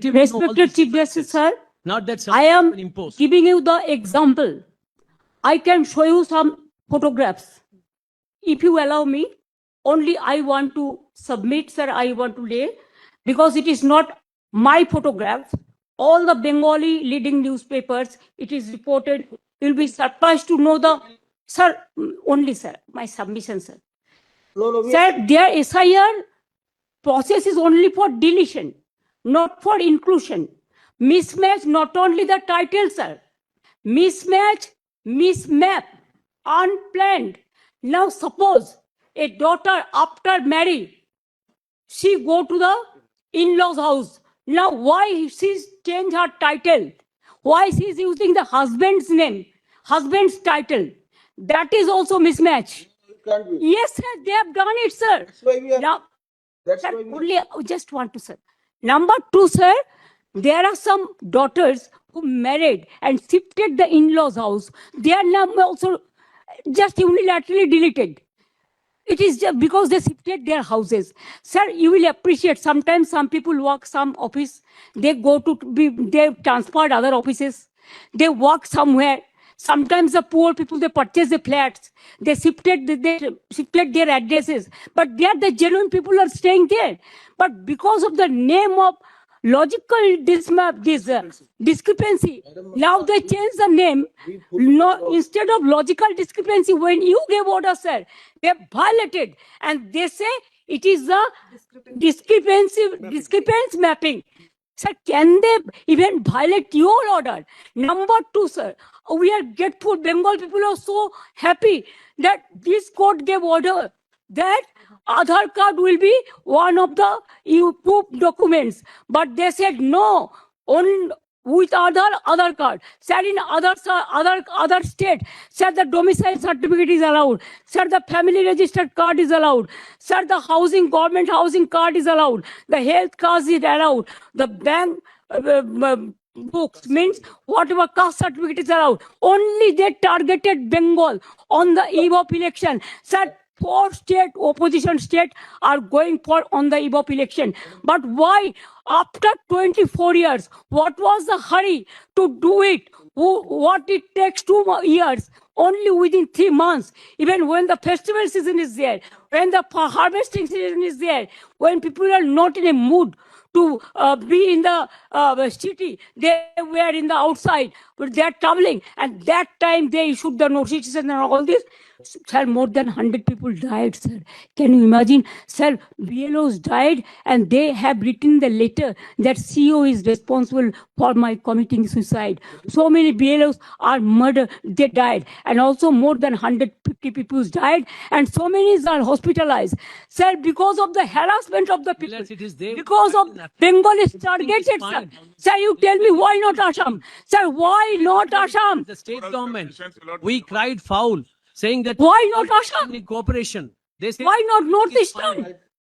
objectively know all Respected these Chief Justice, differences. sir, Not that I am been imposed. giving you the example. I can show you some photographs. If you allow me, only I want to submit, sir, I want to lay, because it is not my photograph. All the Bengali leading newspapers, it is reported. You'll be surprised to know the, sir, only, sir, my submission, sir. Sir, their SIR process is only for deletion, not for inclusion. Mismatch, not only the title, sir. Mismatch, mismap, unplanned. Now suppose a daughter after marriage, she go to the in-laws house. Now why she's change her title? Why she's using the husband's name, husband's title? That is also mismatch. It can't be. Yes, sir, they have done it, sir. That's why we are. Now, That's sir, why we only I just want to, sir. Number two, sir, there are some daughters who married and shifted the in-laws house. They are now also just unilaterally deleted. It is just because they shifted their houses. Sir, you will appreciate sometimes some people work some office, they go to be, they transferred other offices, they work somewhere. Sometimes the poor people, they purchase the flats, they shifted their addresses, but they are the genuine people are staying there. But because of the name of logical discrepancy, now they change the name. No, instead of logical discrepancy, when you gave order, sir, they violated, and they say it is the discrepancy mapping. Sir, can they even violate your order? Number two, sir, we are grateful. Bengal people are so happy that this court gave order that Aadhaar card will be one of the proof documents. But they said no, on with Aadhaar card. Sir, in other state, sir, the domicile certificate is allowed. Sir, the family registered card is allowed. Sir, the government housing card is allowed. The health card is allowed. The bank books means whatever caste certificate is allowed. Only they targeted Bengal on the eve of election. Sir, 4 state opposition state are going for on the eve of election. But why after 24 years, what was the hurry to do it? What it takes 2 years, only within 3 months, even when the festival season is there, when the harvesting season is there, when people are not in a mood to be in the city, they were in the outside, but they are traveling, and that time they issued the notices and all this. Sir, more than 100 people died, sir. Can you imagine? Sir, BLOs died, and they have written the letter that CEO is responsible for my committing suicide. So many BLOs are murdered, they died, and also more than 150 people died, and so many are hospitalized. Sir, because of the harassment of the people, It is there. because of Bengal is targeted, sir. fine. Sir, you tell me why not Assam? Sir, why not Assam? The state government, we cried foul, saying that Why not Assam? in cooperation. They say Why not it is Northeastern? fine.